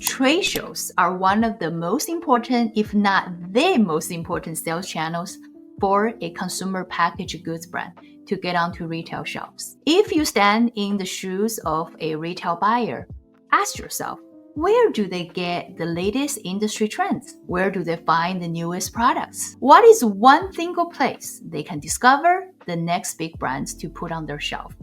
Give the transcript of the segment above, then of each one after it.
Trade shows are one of the most important, if not the most important sales channels for a consumer packaged goods brand to get onto retail shelves. If you stand in the shoes of a retail buyer, ask yourself, where do they get the latest industry trends? Where do they find the newest products? What is one single place they can discover the next big brands to put on their shelf?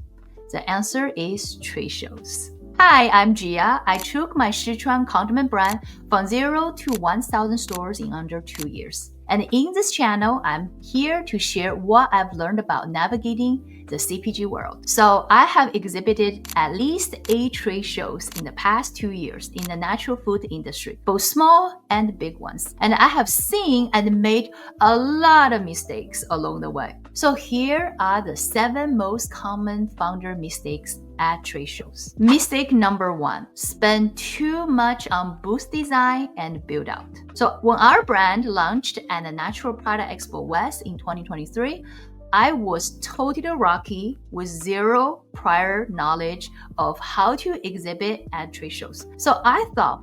The answer is trade shows. Hi, I'm Gia. I took my Sichuan condiment brand from 0 to 1,000 stores in under 2 years. And in this channel, I'm here to share what I've learned about navigating the CPG world. So I have exhibited at least 8 trade shows in the past 2 years in the natural food industry, both small and big ones. And I have seen and made a lot of mistakes along the way. So here are the 7 most common founder mistakes at trade shows. Mistake number 1, spend too much on booth design and build out. So when our brand launched at the Natural Product Expo West in 2023, I was totally rocky with zero prior knowledge of how to exhibit at trade shows. So I thought,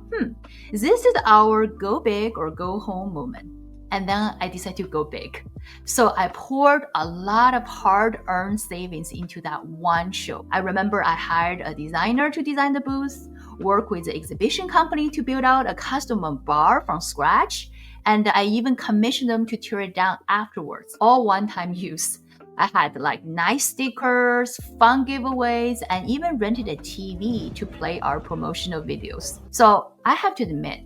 this is our go big or go home moment. And then I decided to go big. So I poured a lot of hard-earned savings into that one show. I remember I hired a designer to design the booth, worked with the exhibition company to build out a custom bar from scratch, and I even commissioned them to tear it down afterwards, all one-time use. I had like nice stickers, fun giveaways, and even rented a TV to play our promotional videos. So I have to admit,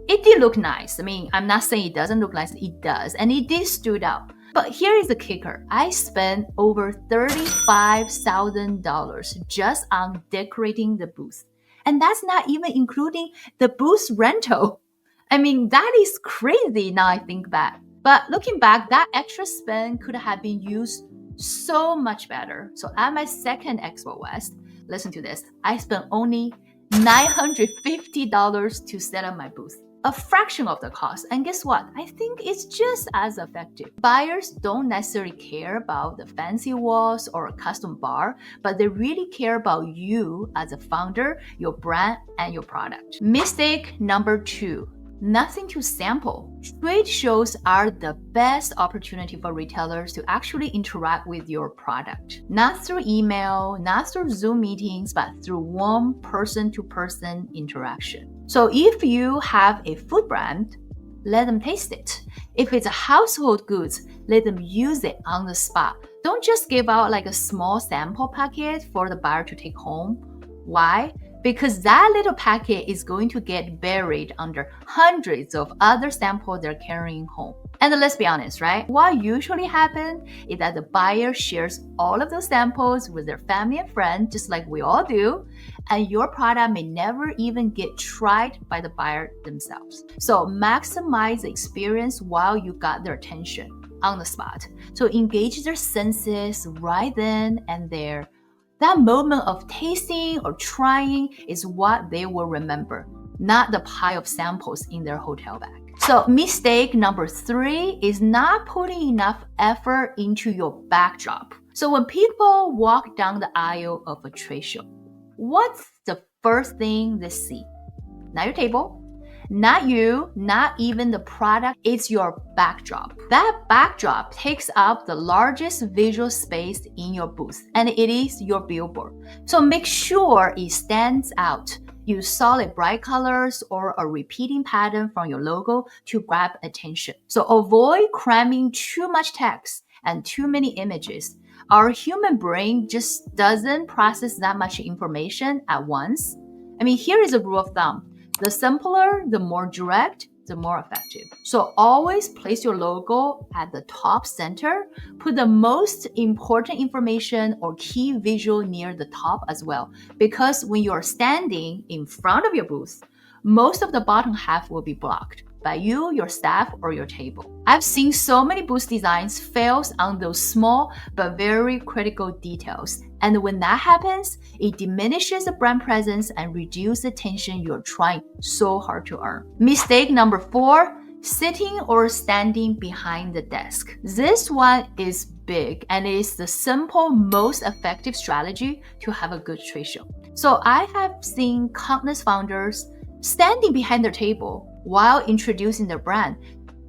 it did look nice. I mean, I'm not saying it doesn't look nice, it does, and it did stood out. But here is the kicker. I spent over $35,000 just on decorating the booth. And that's not even including the booth rental. I mean, that is crazy now I think back. But looking back, that extra spend could have been used so much better. So at my second Expo West, listen to this, I spent only $950 to set up my booth. A fraction of the cost. And guess what? I think it's just as effective. Buyers don't necessarily care about the fancy walls or a custom bar, but they really care about you as a founder, your brand, and your product. Mistake number 2. Nothing to sample. Trade shows are the best opportunity for retailers to actually interact with your product. Not through email, not through Zoom meetings, but through warm person-to-person interaction. So if you have a food brand, let them taste it. If it's a household goods, let them use it on the spot. Don't just give out like a small sample packet for the buyer to take home. Why? Because that little packet is going to get buried under hundreds of other samples they're carrying home. And let's be honest, right? What usually happens is that the buyer shares all of those samples with their family and friends, just like we all do, and your product may never even get tried by the buyer themselves. So maximize the experience while you got their attention on the spot. So engage their senses right then and there. That moment of tasting or trying is what they will remember, not the pile of samples in their hotel bag. So mistake number 3 is not putting enough effort into your backdrop. So when people walk down the aisle of a trade show, what's the first thing they see? Not your table, not you, not even the product, it's your backdrop. That backdrop takes up the largest visual space in your booth, and it is your billboard. So make sure it stands out. Use solid bright colors or a repeating pattern from your logo to grab attention. So avoid cramming too much text and too many images. Our human brain just doesn't process that much information at once. I mean, here is a rule of thumb. The simpler, the more direct, the more effective. So always place your logo at the top center. Put the most important information or key visual near the top as well. Because when you're standing in front of your booth, most of the bottom half will be blocked by you, your staff, or your table. I've seen so many booth designs fail on those small but very critical details. And when that happens, it diminishes the brand presence and reduces the tension you're trying so hard to earn. Mistake number 4, sitting or standing behind the desk. This one is big and it is the simple, most effective strategy to have a good trade show. So I have seen countless founders standing behind their table while introducing their brand.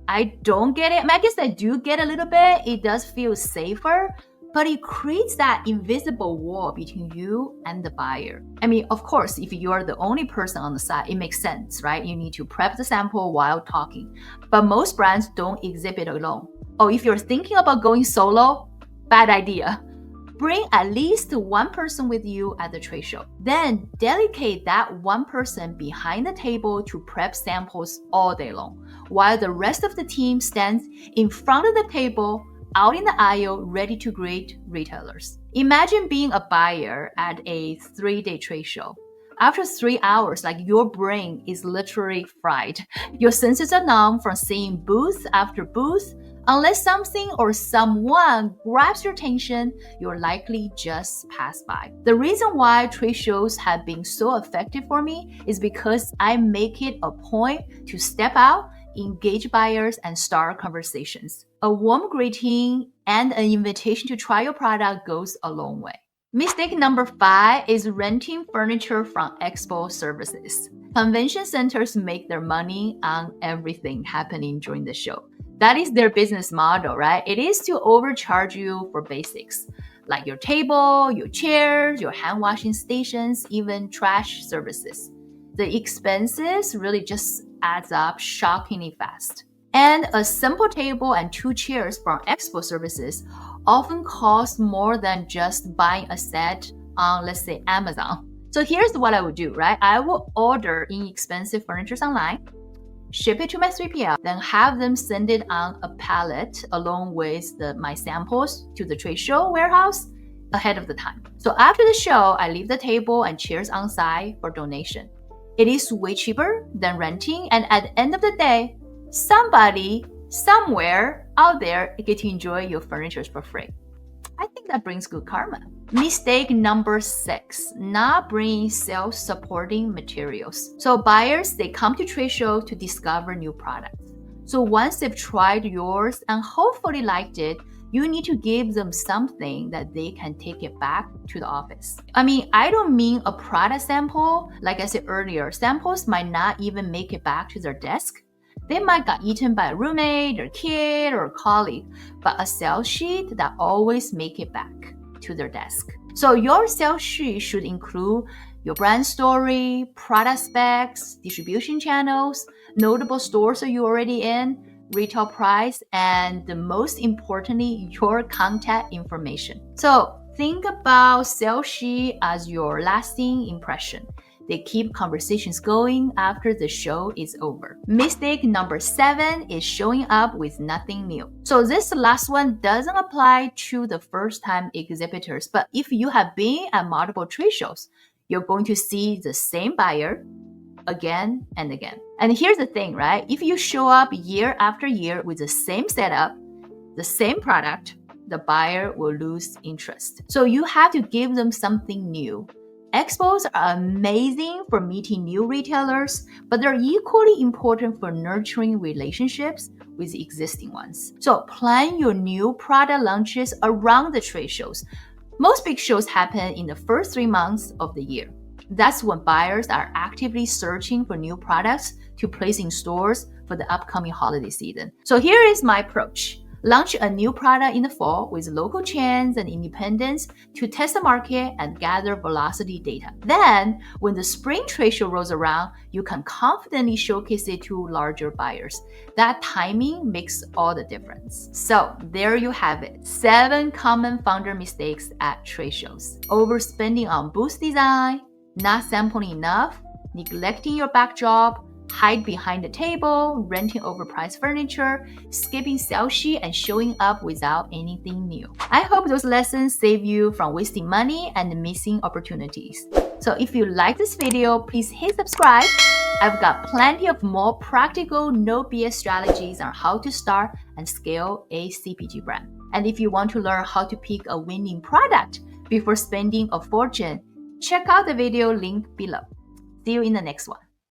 I don't get it. I guess I do get a little bit. It does feel safer, but it creates that invisible wall between you and the buyer. I mean, of course, if you are the only person on the side, it makes sense, right? You need to prep the sample while talking. But most brands don't exhibit alone. Oh, if you're thinking about going solo, bad idea. Bring at least one person with you at the trade show. Then delegate that one person behind the table to prep samples all day long, while the rest of the team stands in front of the table, out in the aisle, ready to greet retailers. Imagine being a buyer at a 3-day trade show. After 3 hours, like your brain is literally fried. Your senses are numb from seeing booth after booth. Unless something or someone grabs your attention, you'll likely just pass by. The reason why trade shows have been so effective for me is because I make it a point to step out, engage buyers, and start conversations. A warm greeting and an invitation to try your product goes a long way. Mistake number 5 is renting furniture from Expo services. Convention centers make their money on everything happening during the show. That is their business model, right? It is to overcharge you for basics, like your table, your chairs, your hand washing stations, even trash services. The expenses really just adds up shockingly fast. And a simple table and 2 chairs from Expo services often cost more than just buying a set on, let's say, Amazon. So here's what I would do, right? I will order inexpensive furniture online, ship it to my 3PL, then have them send it on a pallet along with my samples to the trade show warehouse ahead of the time. So after the show, I leave the table and chairs on site for donation. It is way cheaper than renting, and at the end of the day, somebody somewhere out there get to enjoy your furniture for free. I think that brings good karma. Mistake number 6, not bringing self-supporting materials. So buyers, they come to trade show to discover new products. So once they've tried yours and hopefully liked it, you need to give them something that they can take it back to the office. I mean, I don't mean a product sample. Like I said earlier, samples might not even make it back to their desk. They might got eaten by a roommate or kid or a colleague, but a sales sheet that always make it back to their desk. So your sales sheet should include your brand story, product specs, distribution channels, notable stores that you're already in, retail price, and most importantly, your contact information. So think about sales sheet as your lasting impression. They keep conversations going after the show is over. Mistake number 7 is showing up with nothing new. So this last one doesn't apply to the first-time exhibitors, but if you have been at multiple trade shows, you're going to see the same buyer again and again. And here's the thing, right? If you show up year after year with the same setup, the same product, the buyer will lose interest. So you have to give them something new. Expos are amazing for meeting new retailers, but they're equally important for nurturing relationships with existing ones. So plan your new product launches around the trade shows. Most big shows happen in the first 3 months of the year. That's when buyers are actively searching for new products to place in stores for the upcoming holiday season. So here is my approach. Launch a new product in the fall with local chains and independents to test the market and gather velocity data. Then, when the spring trade show rolls around, you can confidently showcase it to larger buyers. That timing makes all the difference. So, there you have it. 7 common founder mistakes at trade shows. Overspending on booth design, not sampling enough, neglecting your backdrop, hide behind the table, renting overpriced furniture, skipping sales sheet, and showing up without anything new. I hope those lessons save you from wasting money and missing opportunities. So if you like this video, please hit subscribe. I've got plenty of more practical, no BS strategies on how to start and scale a CPG brand. And if you want to learn how to pick a winning product before spending a fortune, check out the video link below. See you in the next one.